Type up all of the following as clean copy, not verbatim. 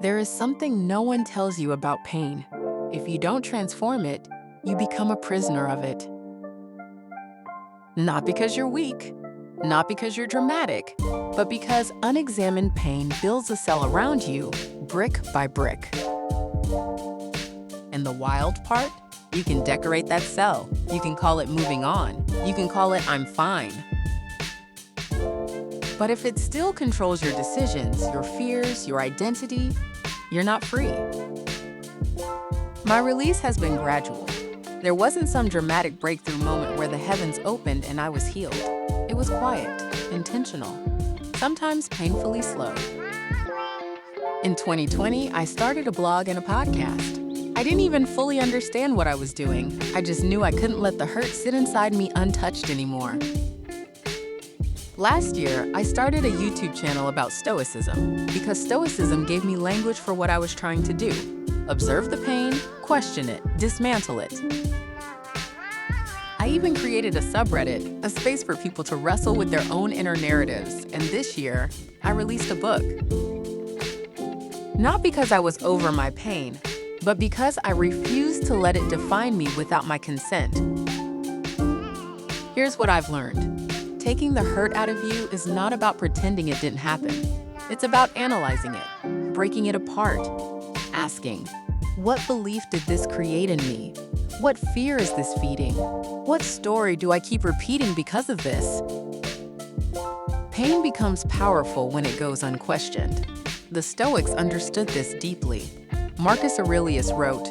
There is something no one tells you about pain. If you don't transform it, you become a prisoner of it. Not because you're weak, not because you're dramatic, but because unexamined pain builds a cell around you, brick by brick. And the wild part? You can decorate that cell. You can call it moving on. You can call it I'm fine. But if it still controls your decisions, your fears, your identity, you're not free. My release has been gradual. There wasn't some dramatic breakthrough moment where the heavens opened and I was healed. It was quiet, intentional, sometimes painfully slow. In 2020, I started a blog and a podcast. I didn't even fully understand what I was doing. I just knew I couldn't let the hurt sit inside me untouched anymore. Last year, I started a YouTube channel about Stoicism because Stoicism gave me language for what I was trying to do. Observe the pain, question it, dismantle it. I even created a subreddit, a space for people to wrestle with their own inner narratives, and this year, I released a book. Not because I was over my pain, but because I refused to let it define me without my consent. Here's what I've learned. Taking the hurt out of you is not about pretending it didn't happen. It's about analyzing it, breaking it apart, asking, what belief did this create in me? What fear is this feeding? What story do I keep repeating because of this? Pain becomes powerful when it goes unquestioned. The Stoics understood this deeply. Marcus Aurelius wrote,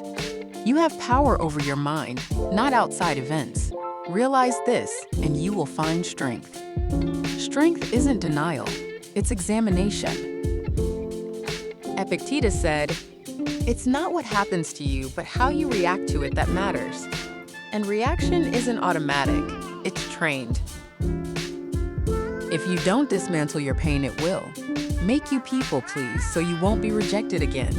"You have power over your mind, not outside events. Realize this, and you will find strength." Strength isn't denial, it's examination. Epictetus said, "It's not what happens to you, but how you react to it that matters." And reaction isn't automatic, it's trained. If you don't dismantle your pain, it will. Make you people please so you won't be rejected again.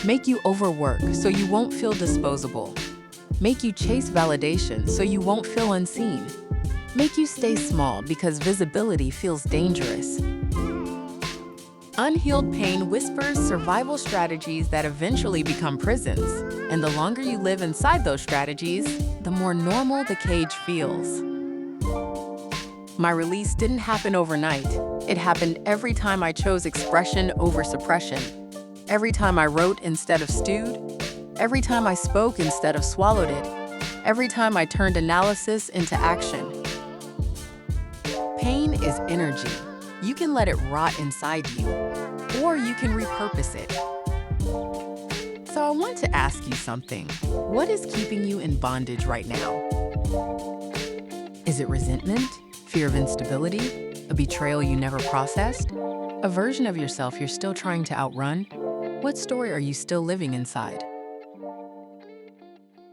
Make you overwork so you won't feel disposable. Make you chase validation so you won't feel unseen. Make you stay small because visibility feels dangerous. Unhealed pain whispers survival strategies that eventually become prisons. And the longer you live inside those strategies, the more normal the cage feels. My release didn't happen overnight. It happened every time I chose expression over suppression. Every time I wrote instead of stewed. Every time I spoke instead of swallowed it. Every time I turned analysis into action. Pain is energy. You can let it rot inside you, or you can repurpose it. So I want to ask you something. What is keeping you in bondage right now? Is it resentment? Fear of instability? A betrayal you never processed? A version of yourself you're still trying to outrun? What story are you still living inside?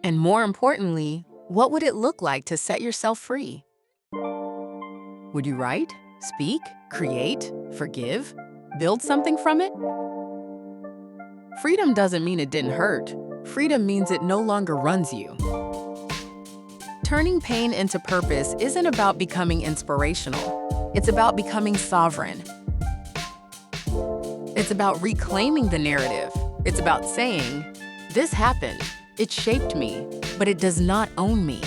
And more importantly, what would it look like to set yourself free? Would you write, speak, create, forgive, build something from it? Freedom doesn't mean it didn't hurt. Freedom means it no longer runs you. Turning pain into purpose isn't about becoming inspirational. It's about becoming sovereign. It's about reclaiming the narrative. It's about saying, this happened. It shaped me, but it does not own me.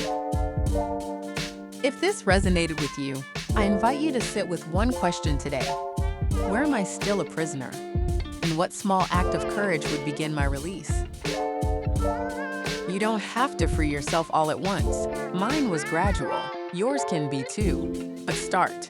If this resonated with you, I invite you to sit with one question today. Where am I still a prisoner? And what small act of courage would begin my release? You don't have to free yourself all at once. Mine was gradual. Yours can be too. But start.